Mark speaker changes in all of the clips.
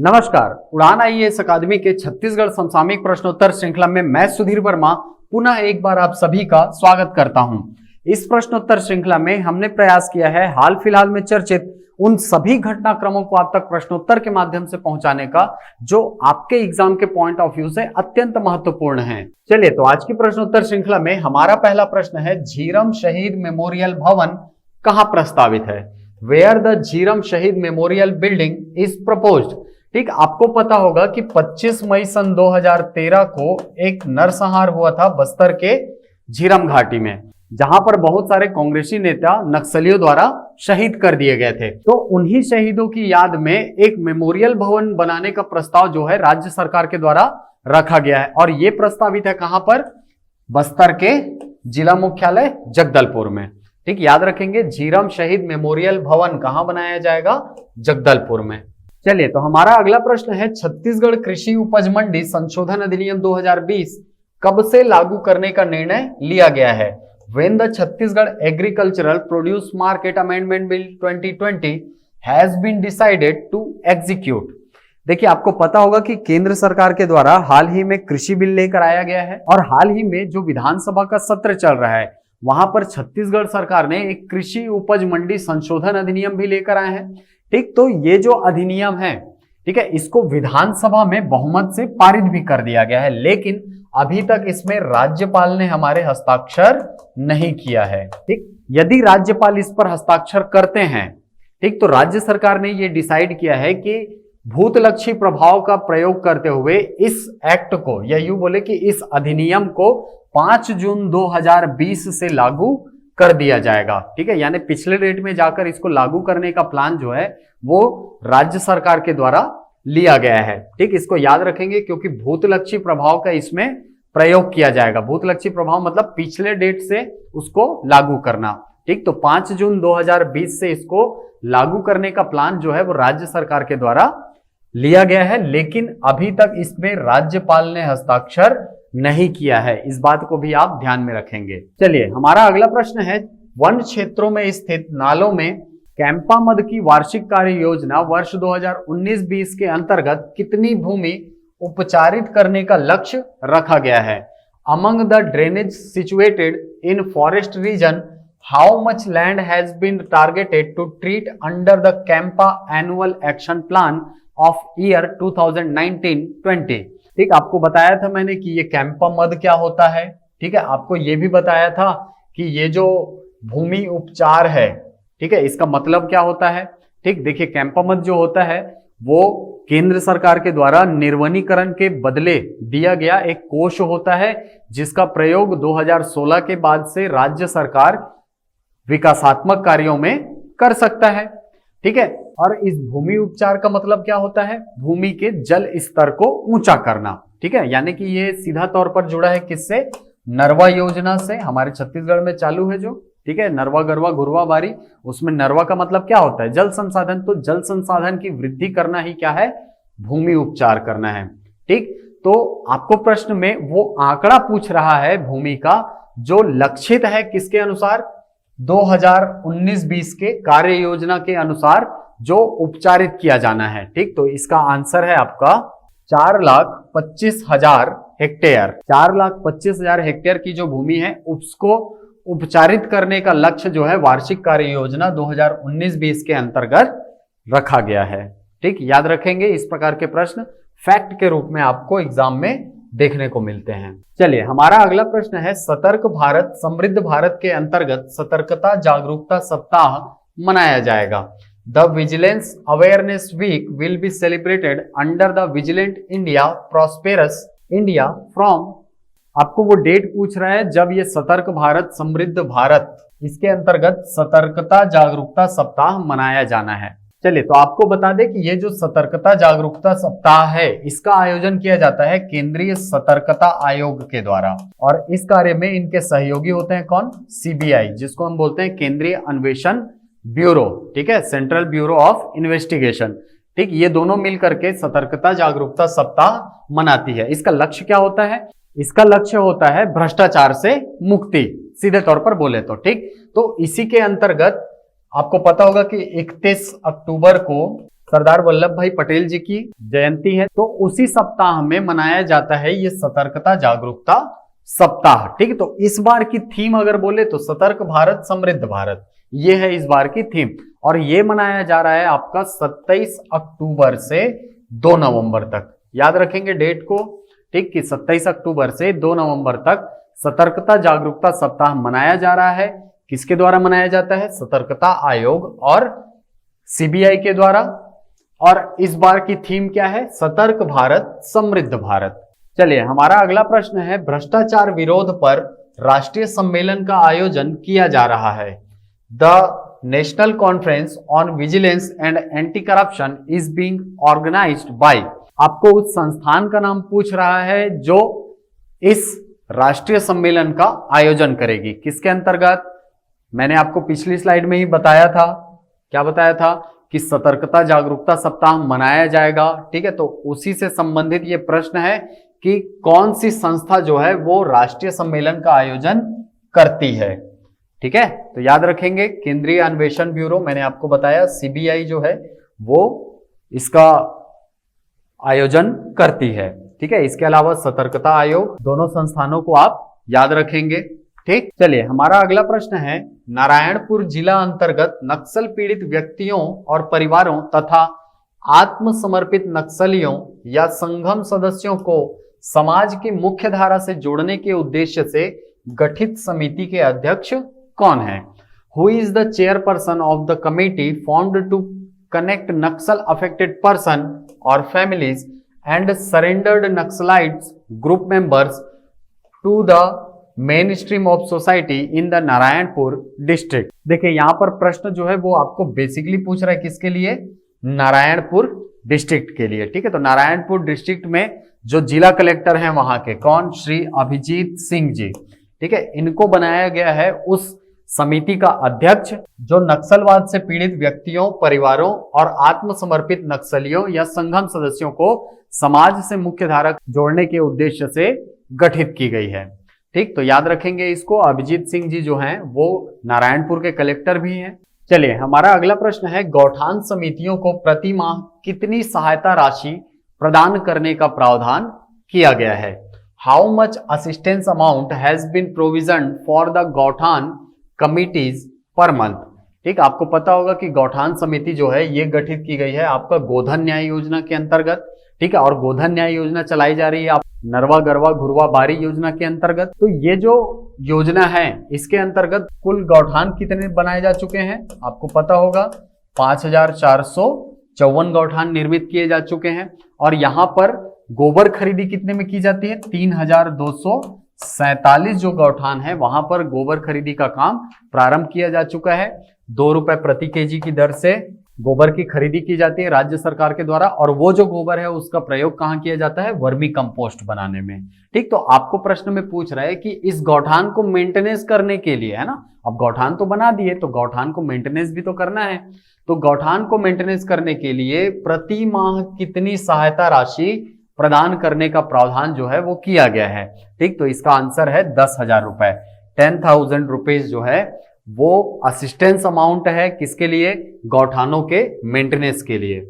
Speaker 1: नमस्कार, उड़ान आईएएस अकादमी के छत्तीसगढ़ समसामयिक प्रश्नोत्तर श्रृंखला में मैं सुधीर वर्मा पुनः एक बार आप सभी का स्वागत करता हूं। इस प्रश्नोत्तर श्रृंखला में हमने प्रयास किया है हाल फिलहाल में चर्चित उन सभी घटनाक्रमों को आप तक प्रश्नोत्तर के माध्यम से पहुंचाने का जो आपके एग्जाम के पॉइंट ऑफ व्यू से अत्यंत महत्वपूर्ण है। चलिए तो आज की प्रश्नोत्तर श्रृंखला में हमारा पहला प्रश्न है, झीरम शहीद मेमोरियल भवन कहां प्रस्तावित है? वेयर द झीरम शहीद मेमोरियल बिल्डिंग इज प्रपोज्ड। ठीक, आपको पता होगा कि 25 मई सन 2013 को एक नरसंहार हुआ था बस्तर के झीरम घाटी में, जहां पर बहुत सारे कांग्रेसी नेता नक्सलियों द्वारा शहीद कर दिए गए थे। तो उन्हीं शहीदों की याद में एक मेमोरियल भवन बनाने का प्रस्ताव जो है राज्य सरकार के द्वारा रखा गया है और यह प्रस्तावित है कहां पर? बस्तर के जिला मुख्यालय जगदलपुर में। ठीक, याद रखेंगे झीरम शहीद मेमोरियल भवन कहां बनाया जाएगा? जगदलपुर में। चलिए तो हमारा अगला प्रश्न है, छत्तीसगढ़ कृषि उपज मंडी संशोधन अधिनियम 2020 कब से लागू करने का निर्णय लिया गया है? When the Chhattisgarh agricultural produce market amendment bill 2020 has been decided to execute। देखिए, आपको पता होगा कि केंद्र सरकार के द्वारा हाल ही में कृषि बिल लेकर आया गया है और हाल ही में जो विधानसभा का सत्र चल रहा है वहां पर छत्तीसगढ़ सरकार ने एक कृषि उपज मंडी संशोधन अधिनियम भी लेकर आए हैं। ठीक, तो ये जो अधिनियम है, ठीक है, इसको विधानसभा में बहुमत से पारित भी कर दिया गया है, लेकिन अभी तक इसमें राज्यपाल ने हमारे हस्ताक्षर नहीं किया है। ठीक, यदि राज्यपाल इस पर हस्ताक्षर करते हैं, ठीक, तो राज्य सरकार ने ये डिसाइड किया है कि भूतलक्षी प्रभाव का प्रयोग करते हुए इस एक्ट को या यूं बोले कि इस अधिनियम को 5 जून 2020 से लागू कर दिया जाएगा। ठीक है, यानी पिछले डेट में जाकर इसको लागू करने का प्लान जो है वो राज्य सरकार के द्वारा लिया गया है। ठीक, इसको याद रखेंगे क्योंकि भूतलक्षी प्रभाव का इसमें प्रयोग किया जाएगा। भूतलक्षी प्रभाव मतलब पिछले डेट से उसको लागू करना। ठीक, तो 5 जून 2020 से इसको लागू करने का प्लान जो है वो राज्य सरकार के द्वारा लिया गया है, लेकिन अभी तक इसमें राज्यपाल ने हस्ताक्षर नहीं किया है। इस बात को भी आप ध्यान में रखेंगे। चलिए हमारा अगला प्रश्न है, वन क्षेत्रों में स्थित नालों में कैंपा मद की वार्षिक कार्य योजना वर्ष 2019-20 के अंतर्गत कितनी भूमि उपचारित करने का लक्ष्य रखा गया है? Among the drainage situated in forest region how much land has been targeted to treat under the CAMPA annual action plan of year 2019-20। ठीक, आपको बताया था मैंने कि ये कैंपा मद क्या होता है। ठीक है, आपको ये भी बताया था कि ये जो भूमि उपचार है, ठीक है, इसका मतलब क्या होता है। ठीक, देखिए कैंपा मद जो होता है वो केंद्र सरकार के द्वारा निर्वनीकरण के बदले दिया गया एक कोष होता है जिसका प्रयोग 2016 के बाद से राज्य सरकार विकासात्मक कार्यों में कर सकता है। ठीक है, और इस भूमि उपचार का मतलब क्या होता है? भूमि के जल स्तर को ऊंचा करना। ठीक है, यानी कि ये सीधा तौर पर जुड़ा है किससे? नरवा योजना से, हमारे छत्तीसगढ़ में चालू है जो। ठीक है, नरवा गरवा घुरवा बारी, उसमें नरवा का मतलब क्या होता है? जल संसाधन। तो जल संसाधन की वृद्धि करना ही क्या है? भूमि उपचार करना है। ठीक, तो आपको प्रश्न में वो आंकड़ा पूछ रहा है भूमि का जो लक्षित है किसके अनुसार? 2019-20 के कार्य योजना के अनुसार जो उपचारित किया जाना है। ठीक, तो इसका आंसर है आपका 4,25,000 हेक्टेयर। 4,25,000 हेक्टेयर की जो भूमि है उसको उपचारित करने का लक्ष्य जो है वार्षिक कार्य योजना 2019-20 के अंतर्गत रखा गया है। ठीक, याद रखेंगे, इस प्रकार के प्रश्न फैक्ट के रूप में आपको एग्जाम में देखने को मिलते हैं। चलिए हमारा अगला प्रश्न है, सतर्क भारत समृद्ध भारत के अंतर्गत सतर्कता जागरूकता सप्ताह मनाया जाएगा। The vigilance awareness week will be celebrated under the vigilant India prosperous India from. आपको वो डेट पूछ रहा है जब ये सतर्क भारत समृद्ध भारत इसके अंतर्गत सतर्कता जागरूकता सप्ताह मनाया जाना है। चलिए तो आपको बता दें कि ये जो सतर्कता जागरूकता सप्ताह है इसका आयोजन किया जाता है केंद्रीय सतर्कता आयोग के द्वारा और इस कार्य में इनके सहयोगी होते हैं कौन? सीबीआई, जिसको हम बोलते हैं केंद्रीय अन्वेषण ब्यूरो। ठीक है, सेंट्रल ब्यूरो ऑफ इन्वेस्टिगेशन। ठीक, ये दोनों मिलकर के सतर्कता जागरूकता सप्ताह मनाती है। इसका लक्ष्य क्या होता है? इसका लक्ष्य होता है भ्रष्टाचार से मुक्ति, सीधे तौर पर बोले तो। ठीक, तो इसी के अंतर्गत आपको पता होगा कि 31 अक्टूबर को सरदार वल्लभ भाई पटेल जी की जयंती है, तो उसी सप्ताह में मनाया जाता है ये सतर्कता जागरूकता सप्ताह। ठीक है, तो इस बार की थीम अगर बोले तो सतर्क भारत समृद्ध भारत, ये है इस बार की थीम। और ये मनाया जा रहा है आपका 27 अक्टूबर से 2 नवंबर तक। याद रखेंगे डेट को, ठीक, कि 27 अक्टूबर से 2 नवंबर तक सतर्कता जागरूकता सप्ताह मनाया जा रहा है। किसके द्वारा मनाया जाता है? सतर्कता आयोग और सीबीआई के द्वारा। और इस बार की थीम क्या है? सतर्क भारत समृद्ध भारत। चलिए, हमारा अगला प्रश्न है, भ्रष्टाचार विरोध पर राष्ट्रीय सम्मेलन का आयोजन किया जा रहा है। The national conference on vigilance and anti corruption is being organised by. आपको उस संस्थान का नाम पूछ रहा है जो इस राष्ट्रीय सम्मेलन का आयोजन करेगी। किसके अंतर्गत? मैंने आपको पिछली स्लाइड में ही बताया था। क्या बताया था? कि सतर्कता जागरूकता सप्ताह मनाया जाएगा। ठीक है, तो उसी से संबंधित ये प्रश्न है कि कौन सी संस्था जो है वो राष्ट्रीय सम्मेलन का आयोजन करती है। ठीक है, तो याद रखेंगे केंद्रीय अन्वेषण ब्यूरो, मैंने आपको बताया सीबीआई जो है वो इसका आयोजन करती है। ठीक है, इसके अलावा सतर्कता आयोग, दोनों संस्थानों को आप याद रखेंगे। ठीक, चलिए, हमारा अगला प्रश्न है, नारायणपुर जिला अंतर्गत नक्सल पीड़ित व्यक्तियों और परिवारों तथा आत्मसमर्पित नक्सलियों या संगम सदस्यों को समाज की मुख्य धारा से जोड़ने के उद्देश्य से गठित समिति के अध्यक्ष कौन है? Who is the chairperson of the committee formed to connect Naxal affected person और families and surrendered naxalites group members to the mainstream of society in the Narayanpur district. देखिए, यहां पर प्रश्न जो है वो आपको बेसिकली पूछ रहा है किसके लिए? नारायणपुर डिस्ट्रिक्ट के लिए। ठीक है, तो नारायणपुर डिस्ट्रिक्ट में जो जिला कलेक्टर हैं वहां के कौन? श्री अभिजीत सिंह जी। ठीक है, इनको बनाया गया है उस समिति का अध्यक्ष जो नक्सलवाद से पीड़ित व्यक्तियों, परिवारों और आत्मसमर्पित नक्सलियों या संगम सदस्यों को समाज से मुख्य धारा जोड़ने के उद्देश्य से गठित की गई है। ठीक, तो याद रखेंगे इसको। अभिजीत सिंह जी जो हैं वो नारायणपुर के कलेक्टर भी हैं। चलिए, हमारा अगला प्रश्न है, गौठान समितियों को प्रति माह कितनी सहायता राशि प्रदान करने का प्रावधान किया गया है? How much assistance amount has been provision for the gauthan committees per month? ठीक, आपको पता होगा कि गौठान समिति जो है ये गठित की गई है आपका गोधन न्याय योजना के अंतर्गत। ठीक है, और गोधन न्याय योजना चलाई जा रही है आप नरवा गरवा घुरवा बारी योजना के अंतर्गत। तो ये जो योजना है इसके अंतर्गत कुल गौठान कितने बनाए जा चुके हैं आपको पता होगा? 5454 गौठान निर्मित किए जा चुके हैं। और यहाँ पर गोबर खरीदी कितने में की जाती है? 3247 जो गौठान है वहां पर गोबर खरीदी का काम प्रारंभ किया जा चुका है। 2 रुपए प्रति केजी की दर से गोबर की खरीदी की जाती है राज्य सरकार के द्वारा। और वो जो गोबर है उसका प्रयोग कहाँ किया जाता है? वर्मी कंपोस्ट बनाने में। ठीक, तो आपको प्रश्न में पूछ रहा है कि इस गौठान को मेंटेनेंस करने के लिए, है ना, अब गौठान तो बना दिए तो गौठान को मेंटेनेंस भी तो करना है। तो गौठान को मेंटेनेंस करने के लिए प्रति माह कितनी सहायता राशि प्रदान करने का प्रावधान जो है वो किया गया है? ठीक, तो इसका आंसर है 10,000 रुपए। 10,000 रुपीज जो है वो असिस्टेंस अमाउंट है किसके लिए? गौठानों के मेंटेनेंस के लिए।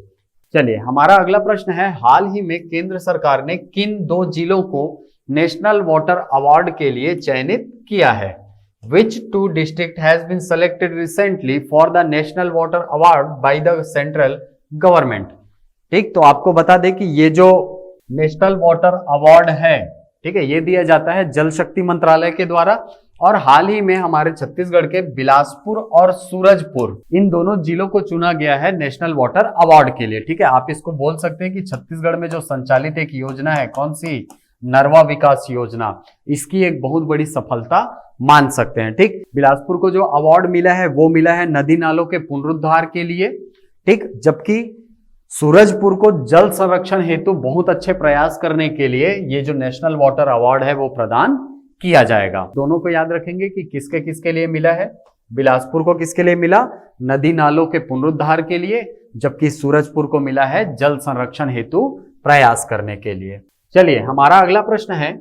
Speaker 1: चलिए, हमारा अगला प्रश्न है, हाल ही में केंद्र सरकार ने किन 2 जिलों को नेशनल वाटर अवार्ड के लिए चयनित किया है? Which 2 district has been selected recently for the National Water Award by the Central Government? ठीक, तो आपको बता दें कि ये जो नेशनल वाटर अवार्ड है, ठीक है, ये दिया जाता है जल शक्ति मंत्रालय के द्वारा। और हाल ही में हमारे छत्तीसगढ़ के बिलासपुर और सूरजपुर इन दोनों जिलों को चुना गया है नेशनल वाटर अवार्ड के लिए। ठीक है, आप इसको बोल सकते हैं कि छत्तीसगढ़ में जो संचालित एक योजना है, कौन सी? नरवा विकास योजना, इसकी एक बहुत बड़ी सफलता मान सकते हैं। ठीक, बिलासपुर को जो अवार्ड मिला है वो मिला है नदी नालों के पुनरुद्धार के लिए। ठीक, जबकि सूरजपुर को जल संरक्षण हेतु बहुत अच्छे प्रयास करने के लिए ये जो नेशनल वाटर अवार्ड है वो प्रदान किया जाएगा। दोनों को याद रखेंगे कि किसके किसके लिए मिला है। बिलासपुर को किसके लिए मिला? नदी नालों के पुनरुद्धार के लिए, जबकि सूरजपुर को मिला है जल संरक्षण हेतु प्रयास करने के लिए। चलिए, हमारा अगला प्रश्न है,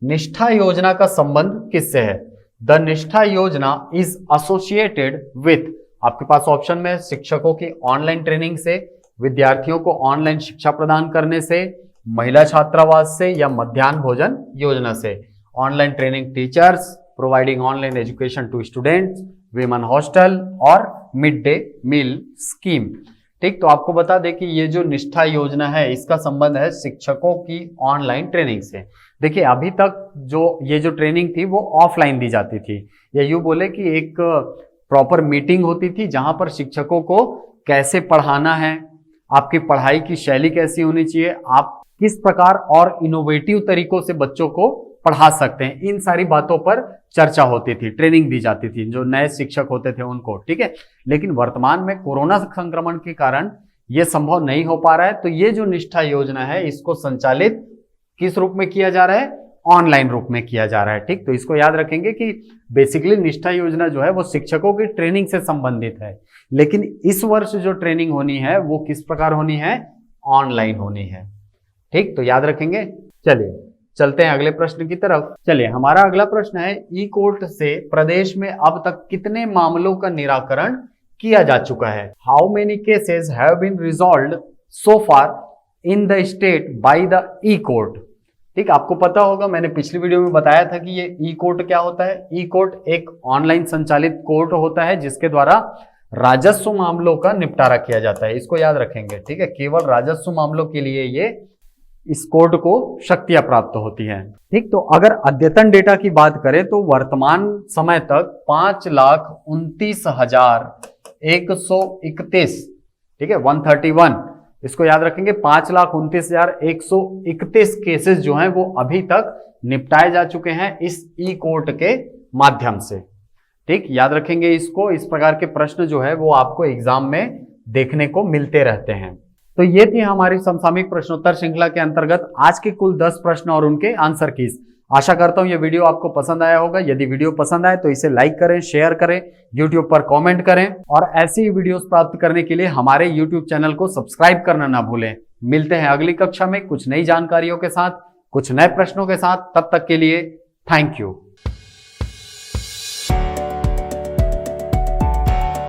Speaker 1: निष्ठा योजना का संबंध किससे है? द निष्ठा योजना इज एसोसिएटेड विथ, आपके पास ऑप्शन में शिक्षकों की ऑनलाइन ट्रेनिंग से, विद्यार्थियों को ऑनलाइन शिक्षा प्रदान करने से, महिला छात्रावास से या मध्याह्न भोजन योजना से। Online training teachers, providing online education to students, women hostel और मिड डे मील स्कीम। ठीक, तो आपको बता दें कि ये जो निष्ठा योजना है इसका संबंध है शिक्षकों की ऑनलाइन ट्रेनिंग से। देखिए, अभी तक जो ये जो ट्रेनिंग थी वो ऑफलाइन दी जाती थी, या यूं बोले कि एक प्रॉपर मीटिंग होती थी जहां पर शिक्षकों को कैसे पढ़ाना है, आपकी पढ़ाई की शैली कैसी होनी चाहिए, आप किस प्रकार और इनोवेटिव तरीकों से बच्चों को पढ़ा सकते हैं, इन सारी बातों पर चर्चा होती थी, ट्रेनिंग दी जाती थी जो नए शिक्षक होते थे उनको। ठीक है, लेकिन वर्तमान में कोरोना संक्रमण के कारण यह संभव नहीं हो पा रहा है, तो ये जो निष्ठा योजना है इसको संचालित किस रूप में किया जा रहा है? ऑनलाइन रूप में किया जा रहा है। ठीक, तो इसको याद रखेंगे कि बेसिकली निष्ठा योजना जो है वो शिक्षकों की ट्रेनिंग से संबंधित है, लेकिन इस वर्ष जो ट्रेनिंग होनी है वो किस प्रकार होनी है? ऑनलाइन होनी है। ठीक, तो याद रखेंगे। चलिए चलते हैं अगले प्रश्न की तरफ। चलिए, हमारा अगला प्रश्न है, ई कोर्ट से प्रदेश में अब तक कितने मामलों का निराकरण किया जा चुका है? How many cases have been resolved so far in the state by the e court? ठीक, आपको पता होगा, मैंने पिछली वीडियो में बताया था कि ये ई कोर्ट क्या होता है। ई कोर्ट एक ऑनलाइन संचालित कोर्ट होता है जिसके द्वारा राजस्व मामलों का निपटारा किया जाता है। इसको याद रखेंगे। ठीक है, केवल राजस्व मामलों के लिए ये इस कोर्ट को शक्तियां प्राप्त होती हैं। ठीक, तो अगर अद्यतन डेटा की बात करें तो वर्तमान समय तक 5,29,131, ठीक है, 131, इसको याद रखेंगे, 5,29,131 केसेस जो हैं वो अभी तक निपटाए जा चुके हैं इस ई कोर्ट के माध्यम से। ठीक, याद रखेंगे इसको। इस प्रकार के प्रश्न जो है वो आपको एग्जाम में देखने को मिलते रहते हैं। तो ये थी हमारी समसामयिक प्रश्नोत्तर श्रृंखला के अंतर्गत आज के कुल 10 प्रश्न और उनके आंसर कीज। आशा करता हूं ये वीडियो आपको पसंद आया होगा। यदि वीडियो पसंद आए तो इसे लाइक करें, शेयर करें, YouTube पर कमेंट करें और ऐसी ही वीडियोस प्राप्त करने के लिए हमारे YouTube चैनल को सब्सक्राइब करना ना भूलें। मिलते हैं अगली कक्षा में कुछ नई जानकारियों के साथ, कुछ नए प्रश्नों के साथ। तब तक के लिए थैंक यू।